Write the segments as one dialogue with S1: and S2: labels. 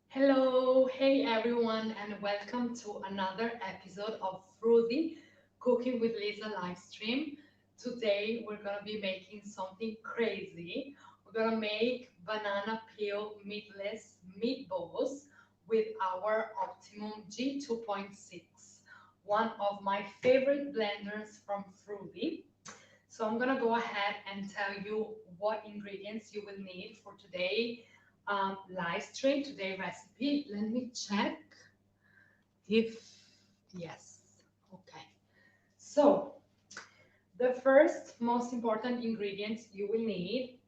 S1: Hello, hey everyone, and welcome to another episode of Froothie Cooking with Lisa live stream. Today we're gonna be making something crazy. We're gonna make banana peel meatless meatballs with our Optimum G2.6, one of my favorite blenders from Froothie. So I'm gonna go ahead and tell you what ingredients you will need for today live stream, today recipe. Let me check if yes. Okay. So the first most important ingredient you will need,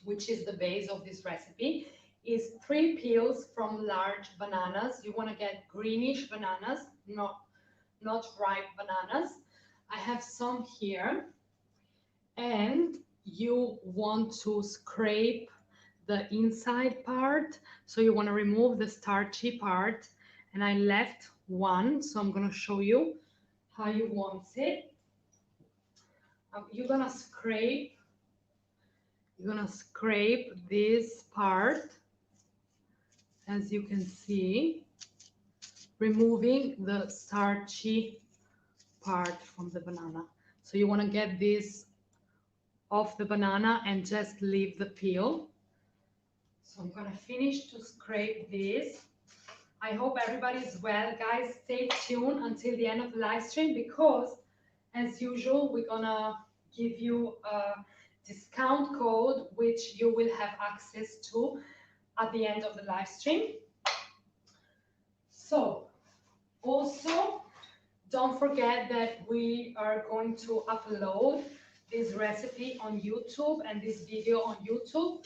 S1: which is the base of this recipe, is 3 peels from large bananas. You want to get greenish bananas, not ripe bananas. I have some here, and you want to scrape the inside part, so you want to remove the starchy part, and I left one, so I'm going to show you how you want it. You're gonna scrape this part, as you can see, removing the starchy part from the banana. So you want to get this off the banana and just leave the peel. So I'm gonna finish to scrape this. I hope everybody's well, guys. Stay tuned until the end of the live stream, because as usual we're gonna give you a discount code which you will have access to at the end of the live stream. So also don't forget that we are going to upload this recipe on YouTube and this video on YouTube.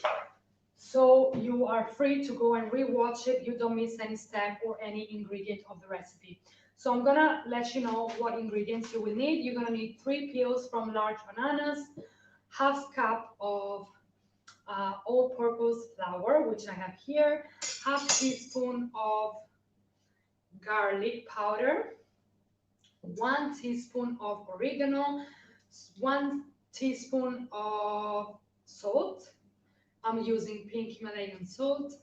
S1: So you are free to go and re-watch it. You don't miss any step or any ingredient of the recipe. So I'm gonna let you know what ingredients you will need. You're gonna need 3 peels from large bananas, half cup of all-purpose flour, which I have here, half teaspoon of garlic powder, 1 teaspoon of oregano, 1 teaspoon of salt. I'm using pink Himalayan salt,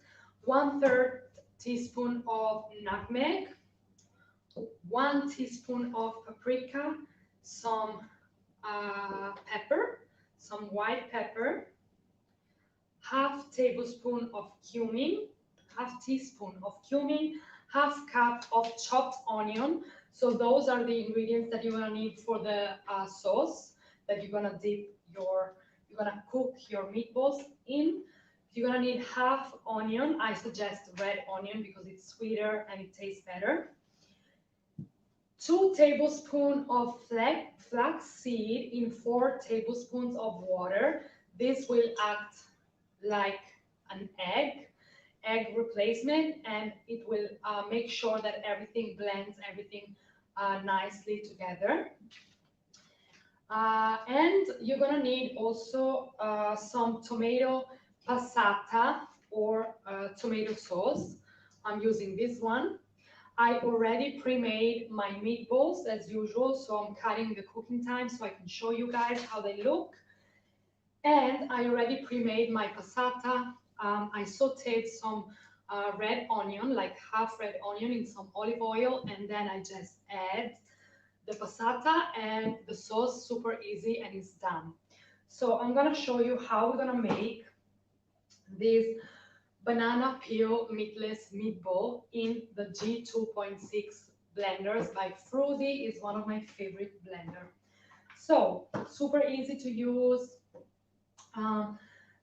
S1: 1/3 teaspoon of nutmeg, 1 teaspoon of paprika, some pepper, some white pepper, half tablespoon of cumin, half teaspoon of cumin, half cup of chopped onion. So those are the ingredients that you're gonna need for the sauce that you're gonna you're gonna cook your meatballs in. You're gonna need half onion. I suggest red onion because it's sweeter and it tastes better. 2 tablespoons of flaxseed in 4 tablespoons of water. This will act like an egg replacement, and it will make sure that everything blends nicely together. And you're gonna need also some tomato passata or tomato sauce. I'm using this one. I already pre-made my meatballs as usual, so I'm cutting the cooking time so I can show you guys how they look. And I already pre-made my passata. I sauteed some red onion, like half red onion, in some olive oil, and then I just add the passata and the sauce. Super easy, and it's done. So I'm gonna show you how we're gonna make this banana peel meatless meatball in the G2.6 blenders by Froothie. Is one of my favorite blender. So super easy to use,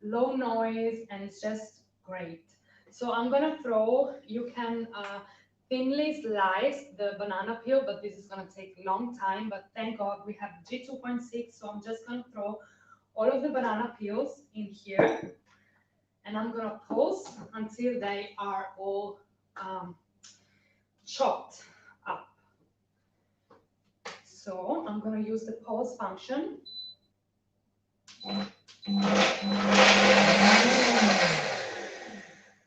S1: low noise, and it's just great. So I'm gonna throw, you can thinly slice the banana peel, but this is gonna take a long time, but thank God we have G2.6, so I'm just gonna throw all of the banana peels in here, and I'm gonna pulse until they are all chopped up. So I'm gonna use the pulse function.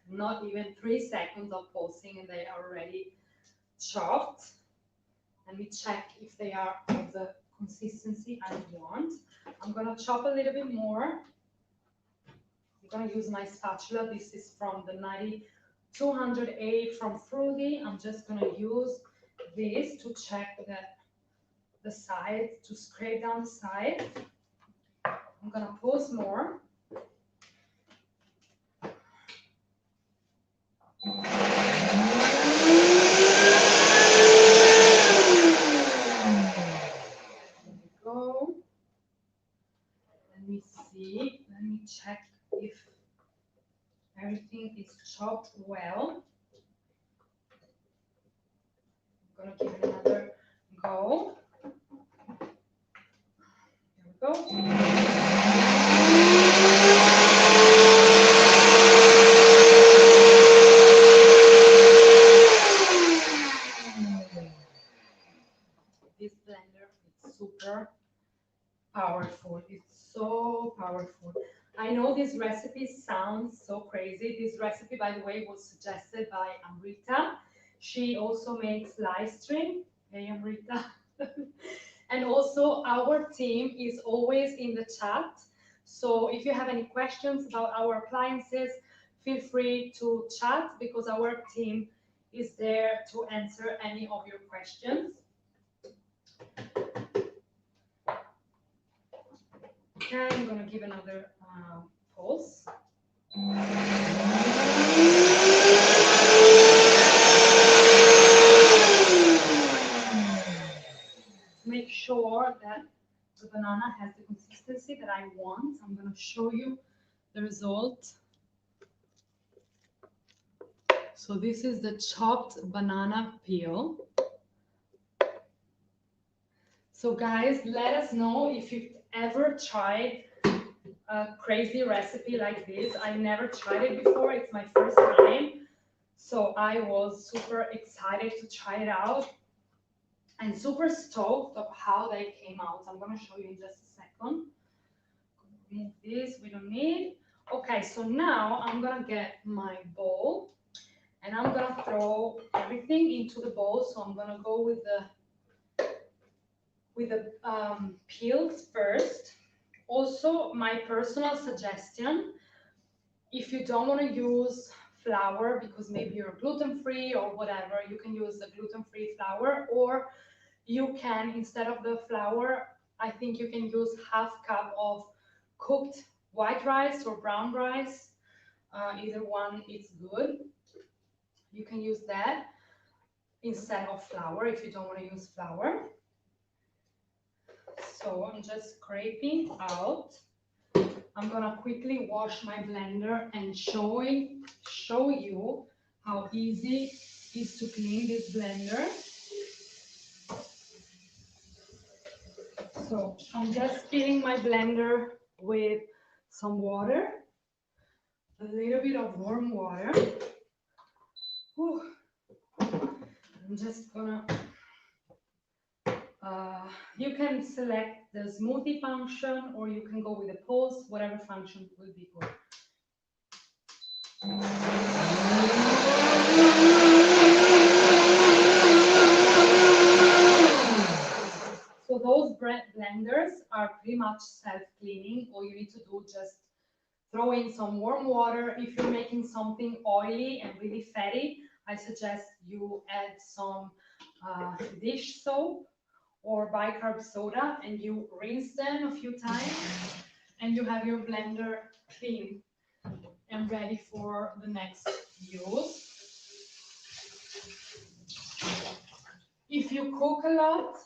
S1: Not even 3 seconds of pulsing and they are already chopped. Let me check if they are of the consistency I want. I'm gonna chop a little bit more. I'm gonna use my spatula. This is from the 𝗕𝗼𝗁𝗔𝗍 from Froothie. I'm just gonna use this to check that the sides, to scrape down the sides. I'm gonna pause more. Go. Let me see. Let me check if everything is chopped well. I'm gonna give it another go. Here we go. This blender is super powerful. It's so powerful. I know this recipe sounds so crazy. This recipe, by the way, was suggested by Amrita. She also makes live stream. Hey, Amrita. And also our team is always in the chat. So if you have any questions about our appliances, feel free to chat because our team is there to answer any of your questions. Okay, I'm gonna give another pulse. Make sure that the banana has the consistency that I want. I'm gonna show you the result. So this is the chopped banana peel. So guys, let us know if you've ever tried a crazy recipe like this. I never tried it before. It's my first time. So I was super excited to try it out and super stoked of how they came out. I'm going to show you in just a second. Remove this, we don't need. Okay, so now I'm going to get my bowl and I'm going to throw everything into the bowl. So I'm going to go with the peels first. Also, my personal suggestion, if you don't want to use flour because maybe you're gluten-free or whatever, you can use the gluten-free flour, or you can, instead of the flour, I think you can use ½ cup of cooked white rice or brown rice. Either one is good. You can use that instead of flour if you don't want to use flour. So I'm just scraping out. I'm gonna quickly wash my blender and show you how easy it is to clean this blender. So I'm just filling my blender with some water, a little bit of warm water. Whew. I'm just gonna you can select the smoothie function or you can go with the pulse, whatever function will be good. So those bread blenders are pretty much self-cleaning. All you need to do is just throw in some warm water. If you're making something oily and really fatty, I suggest you add some dish soap or bicarb soda and you rinse them a few times and you have your blender clean and ready for the next use. If you cook a lot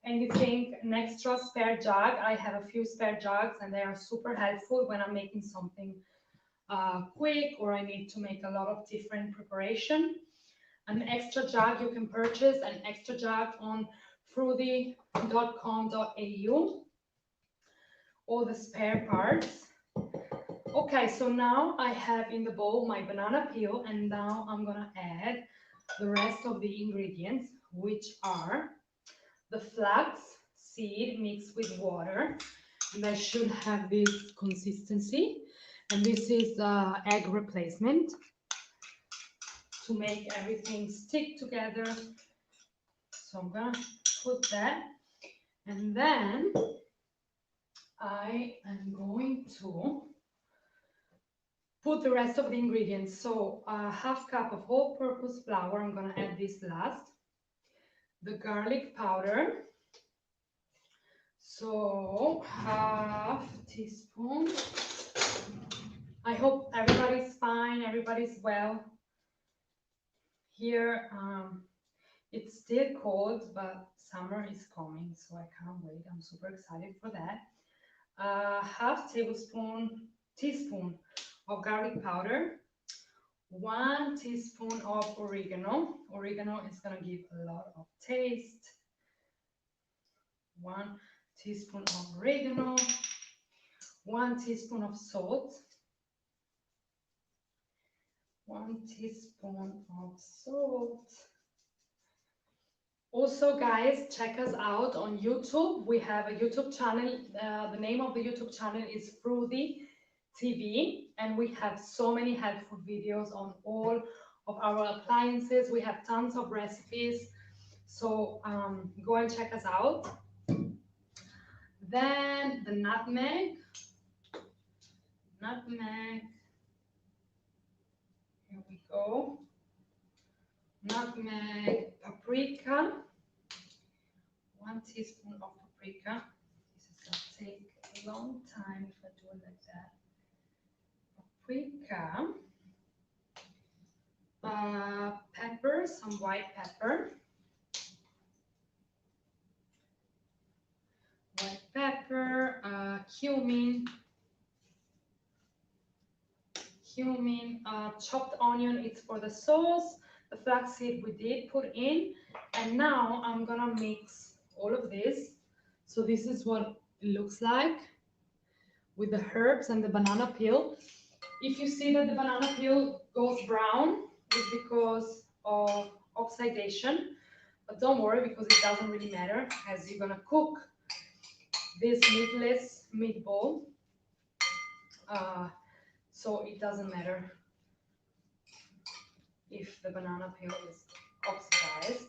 S1: and you think an extra spare jug, I have a few spare jugs and they are super helpful when I'm making something quick or I need to make a lot of different preparation. An extra jug you can purchase, an extra jug on 𝗲𝗁𝗁𝗹𝗄, all the spare parts. Okay, so now I have in the bowl my banana peel and now I'm gonna add the rest of the ingredients, which are the flax seed mixed with water. And I should have this consistency. And this is egg replacement to make everything stick together. So I'm gonna put that. And then I am going to put the rest of the ingredients. So a half cup of all-purpose flour. I'm gonna add this last. The garlic powder. So half teaspoon. I hope everybody's fine, everybody's well. Here, it's still cold, but summer is coming, so I can't wait. I'm super excited for that. Half teaspoon of garlic powder, 1 teaspoon of oregano. Oregano is gonna give a lot of taste. 1 teaspoon of oregano, 1 teaspoon of salt, 1 teaspoon of salt. Also, guys, check us out on YouTube. We have a YouTube channel. The name of the YouTube channel is Froothie TV, and we have so many helpful videos on all of our appliances. We have tons of recipes, so go and check us out. Then the nutmeg. Here we go. Nutmeg, paprika, 1 teaspoon of paprika. This is gonna take a long time if I do it like that. Paprika, pepper, some white pepper. White pepper, cumin, chopped onion, it's for the sauce. The flaxseed we did put in, and now I'm gonna mix all of this. So this is what it looks like with the herbs and the banana peel. If you see that the banana peel goes brown, it's because of oxidation, but don't worry because it doesn't really matter as you're gonna cook this meatless meatball. So it doesn't matter if the banana peel is oxidized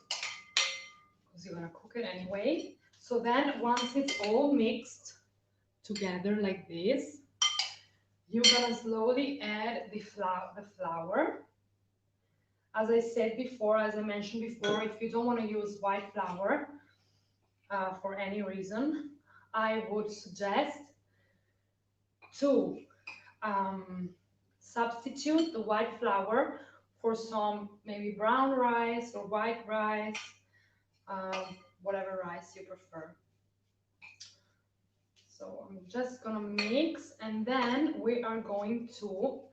S1: because you're gonna cook it anyway. So then once it's all mixed together like this, you're gonna slowly add the flour. As I said before, as I mentioned before, if you don't want to use white flour for any reason, I would suggest to substitute the white flour for some maybe brown rice or white rice, whatever rice you prefer. So I'm just gonna mix, and then we are going to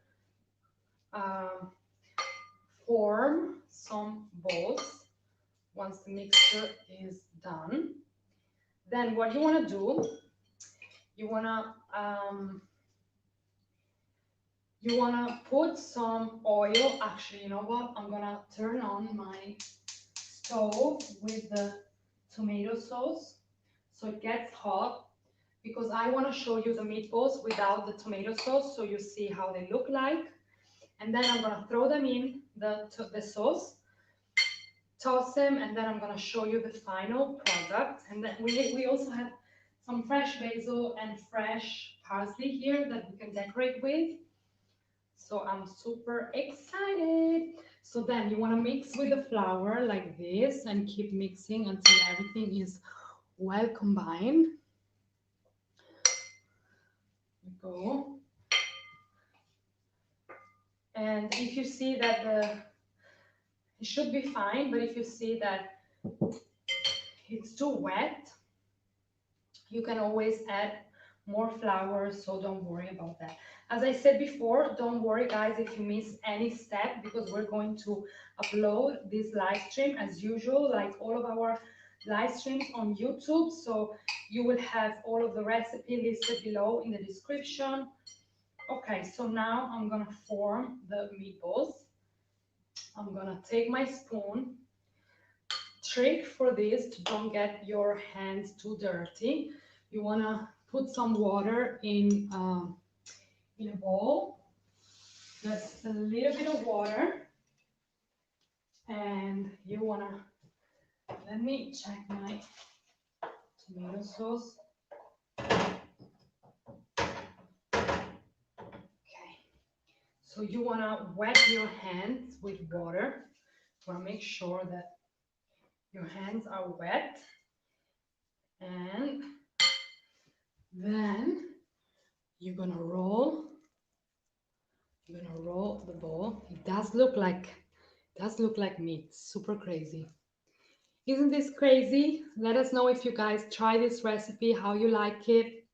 S1: form some balls once the mixture is done. Then what you want to do, you want to put some oil. Actually, you know what? I'm gonna turn on my stove with the tomato sauce so it gets hot, because I want to show you the meatballs without the tomato sauce so you see how they look like. And then I'm gonna throw them in the sauce, toss them, and then I'm gonna show you the final product. And then we also have some fresh basil and fresh parsley here that we can decorate with. So I'm super excited. So then you want to mix with the flour like this and keep mixing until everything is well combined. There we go. And if you see that it should be fine, but if you see that it's too wet, you can always add more flour, so don't worry about that. As I said before, don't worry guys if you miss any step, because we're going to upload this live stream as usual, like all of our live streams on YouTube. So you will have all of the recipe listed below in the description. Okay, so now I'm gonna form the meatballs. I'm gonna take my spoon. Trick for this to don't get your hands too dirty. You wanna put some water in a bowl, just a little bit of water, and you wanna, let me check my tomato sauce. Okay, So you want to wet your hands with water. You want to make sure that your hands are wet. And then you're gonna roll the ball. It does look like meat. Super crazy. Isn't this crazy? Let us know if you guys try this recipe, how you like it.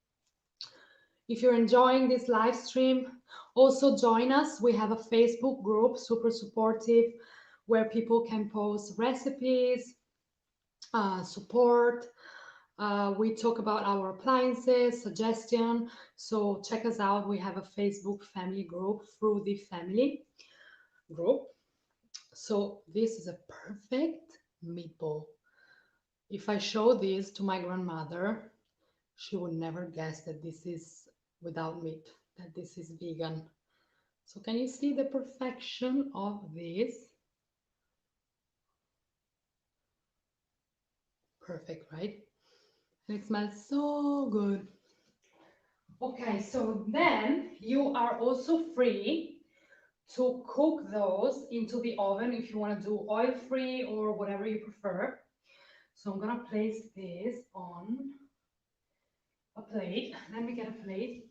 S1: If you're enjoying this live stream, also join us. We have a Facebook group, super supportive, where people can post recipes, support. We talk about our appliances, suggestion. So check us out. We have a Facebook family group, Froothie family group. So this is a perfect meatball. If I show this to my grandmother, she would never guess that this is without meat, that this is vegan. So can you see the perfection of this? Perfect, right? And it smells so good. Okay, so then you are also free to cook those into the oven if you want to do oil-free or whatever you prefer. So I'm gonna place this on a plate. Let me get a plate.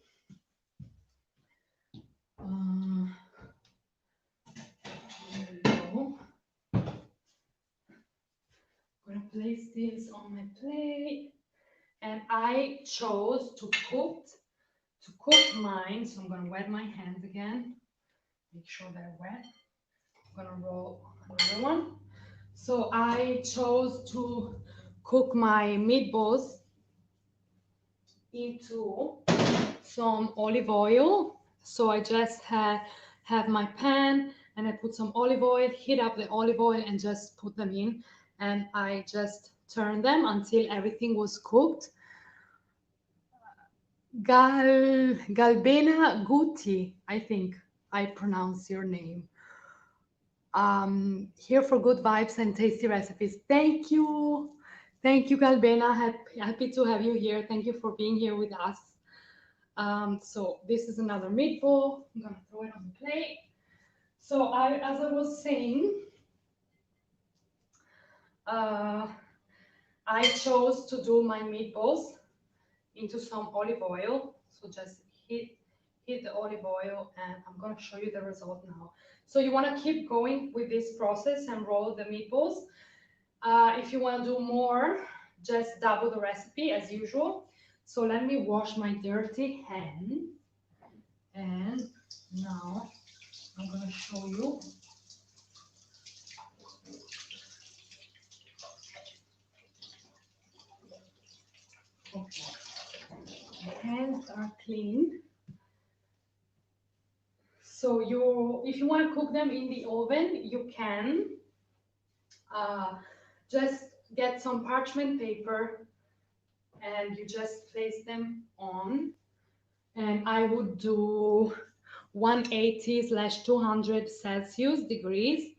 S1: There we go. I'm gonna place this on my plate. And I chose to cook mine, so I'm gonna wet my hands again. Make sure they're wet. I'm gonna roll another one. So I chose to cook my meatballs into some olive oil. So I just have my pan and I put some olive oil, heat up the olive oil and just put them in. And I just turned them until everything was cooked. 𝗤𝗲𝗄𝗃, I think I pronounce your name. Here for good vibes and tasty recipes. Thank you, 𝗤𝗲𝗄𝗃. Happy to have you here. Thank you for being here with us. So this is another meatball. I'm gonna throw it on the plate. So as I was saying, I chose to do my meatballs into some olive oil. So just heat the olive oil and I'm going to show you the result now. So you want to keep going with this process and roll the meatballs. If you want to do more, just double the recipe as usual. So let me wash my dirty hands. And now I'm going to show you. Okay. My hands are clean. So if you want to cook them in the oven, you can. Just get some parchment paper and you just place them on. And I would do 180/200 Celsius degrees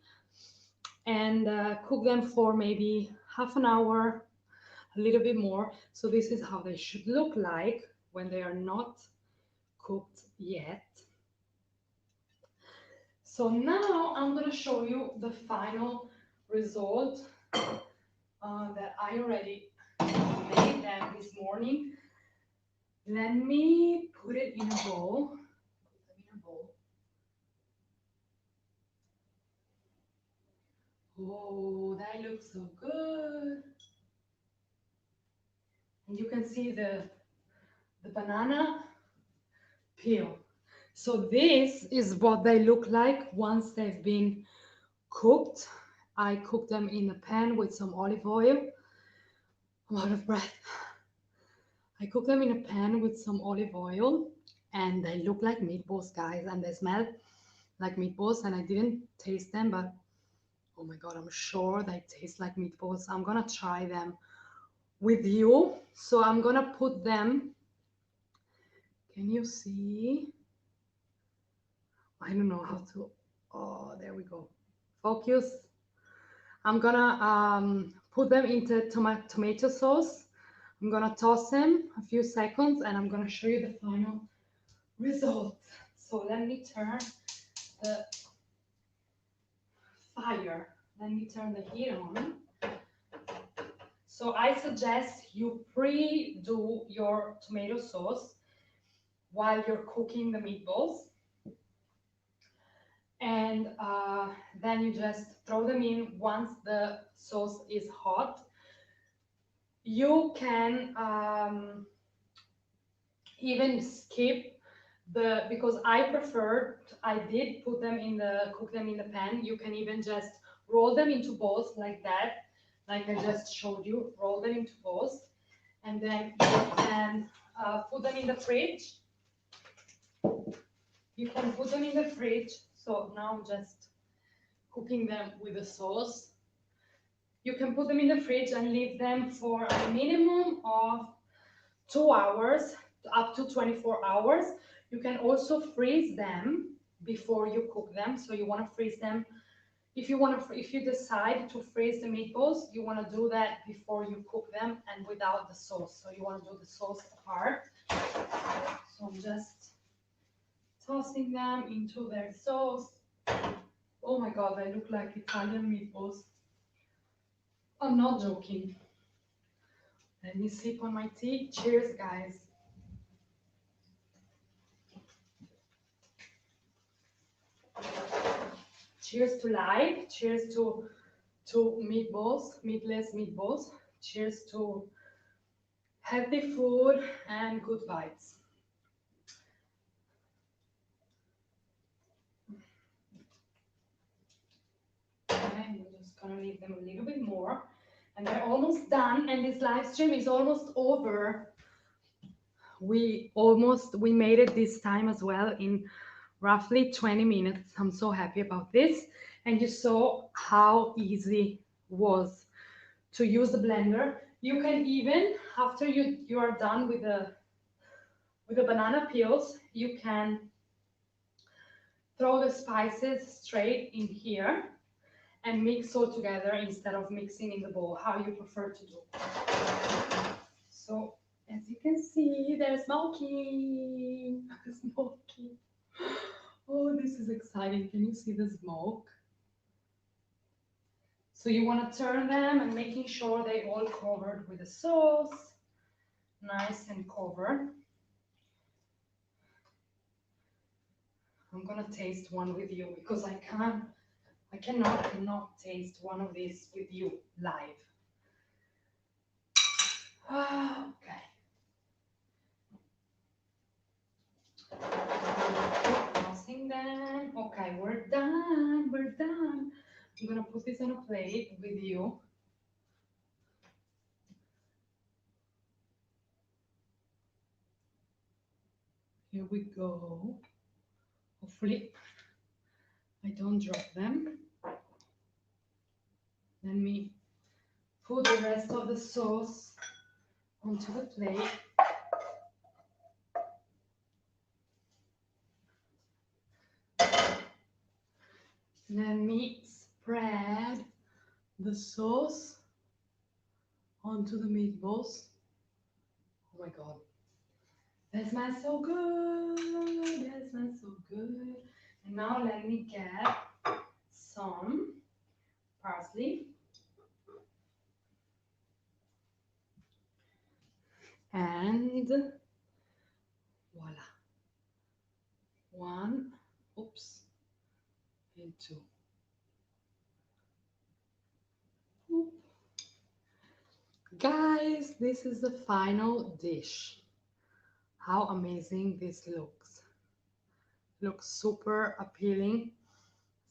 S1: and cook them for maybe half an hour, a little bit more. So this is how they should look like when they are not cooked yet. So now I'm going to show you the final result that I already made them this morning. Let me put it in a bowl. Oh, that looks so good. And you can see the banana peel. So this is what they look like once they've been cooked. I cooked them in a pan with some olive oil. I'm out of breath. I cooked them in a pan with some olive oil and they look like meatballs, guys, and they smell like meatballs, and I didn't taste them, but oh my god, I'm sure they taste like meatballs. I'm gonna try them with you. So I'm gonna put them, can you see? I don't know how to, oh, there we go. Focus. I'm gonna put them into tomato sauce. I'm gonna toss them a few seconds and I'm gonna show you the final result. So let me turn the fire. Let me turn the heat on. So I suggest you pre-do your tomato sauce while you're cooking the meatballs. And then you just throw them in once the sauce is hot. You can even skip because I did put them cook them in the pan. You can even just roll them into balls like that, like I just showed you, roll them into balls, and then you can put them in the fridge. You can put them in the fridge. So now I'm just cooking them with the sauce. You can put them in the fridge and leave them for a minimum of 2 hours, up to 24 hours. You can also freeze them before you cook them. So you want to freeze them. If you decide to freeze the meatballs, you want to do that before you cook them and without the sauce. So you want to do the sauce apart. So I'm just tossing them into their sauce. Oh my God, they look like Italian meatballs. I'm not joking. Let me sip on my tea. Cheers, guys. Cheers to life. Cheers to meatballs, meatless meatballs. Cheers to healthy food and good vibes. Okay, we're just gonna leave them a little bit more. And they're almost done, and this live stream is almost over. We made it this time as well in roughly 20 minutes. I'm so happy about this. And you saw how easy it was to use the blender. You can even, after you are done with the banana peels, you can throw the spices straight in here and mix all together instead of mixing in the bowl, how you prefer to do. So as you can see, they're smoking. Smoking. Oh, this is exciting. Can you see the smoke? So you want to turn them and making sure they all covered with the sauce, nice and covered. I'm gonna taste one with you because I cannot taste one of these with you live. Okay. Tossing them. Okay, we're done. We're done. I'm gonna put this on a plate with you. Here we go. Hopefully I don't drop them. Let me put the rest of the sauce onto the plate. Let me spread the sauce onto the meatballs. Oh my God. That smells so good. That smells so good. And now let me get some parsley. And voila. 1, oops, and 2. Oop. Guys, this is the final dish. How amazing this looks. Looks super appealing,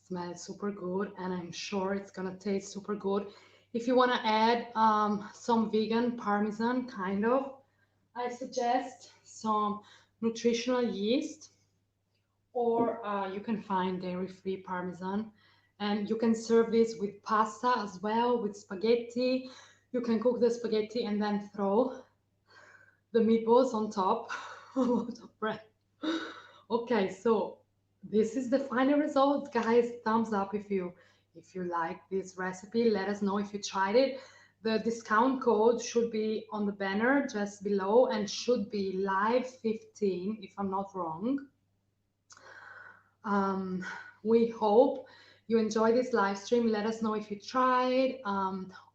S1: smells super good, and I'm sure it's gonna taste super good. If you want to add some vegan parmesan, kind of, I suggest some nutritional yeast, or you can find dairy-free parmesan, and you can serve this with pasta as well, with spaghetti. You can cook the spaghetti and then throw the meatballs on top of the bread. Okay, so this is the final result, guys. Thumbs up if you like this recipe. Let us know if you tried it. The discount code should be on the banner just below and should be live 15 if I'm not wrong. We hope you enjoy this live stream. Let us know if you tried.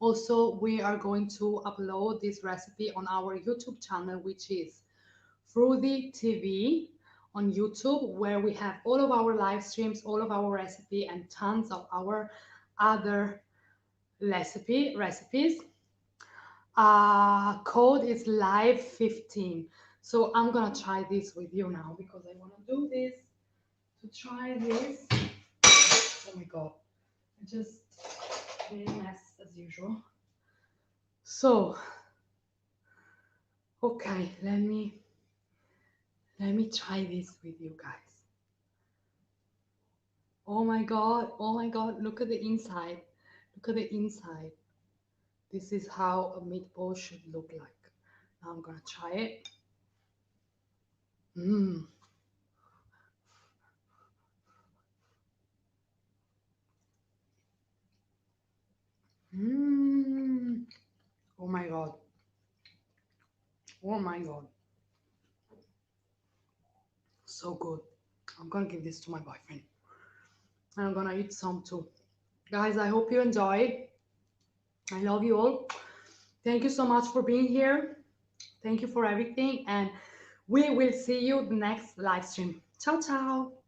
S1: Also, we are going to upload this recipe on our YouTube channel, which is Froothie TV on YouTube, where we have all of our live streams, all of our recipe, and tons of our other recipes. Code is live15. So I'm gonna try this with you now because I want to do this, to try this. Oh my god, I just made a mess as usual. So okay, let me try this with you guys. Oh my god, look at the inside. Look at the inside. This is how a meatball should look like. Now I'm gonna try it. Mmm. Mmm. Oh my god. Oh my god. So good. I'm gonna give this to my boyfriend. And I'm gonna eat some too. Guys, I hope you enjoyed. I love you all. Thank you so much for being here. Thank you for everything. And we will see you the next live stream. Ciao, ciao.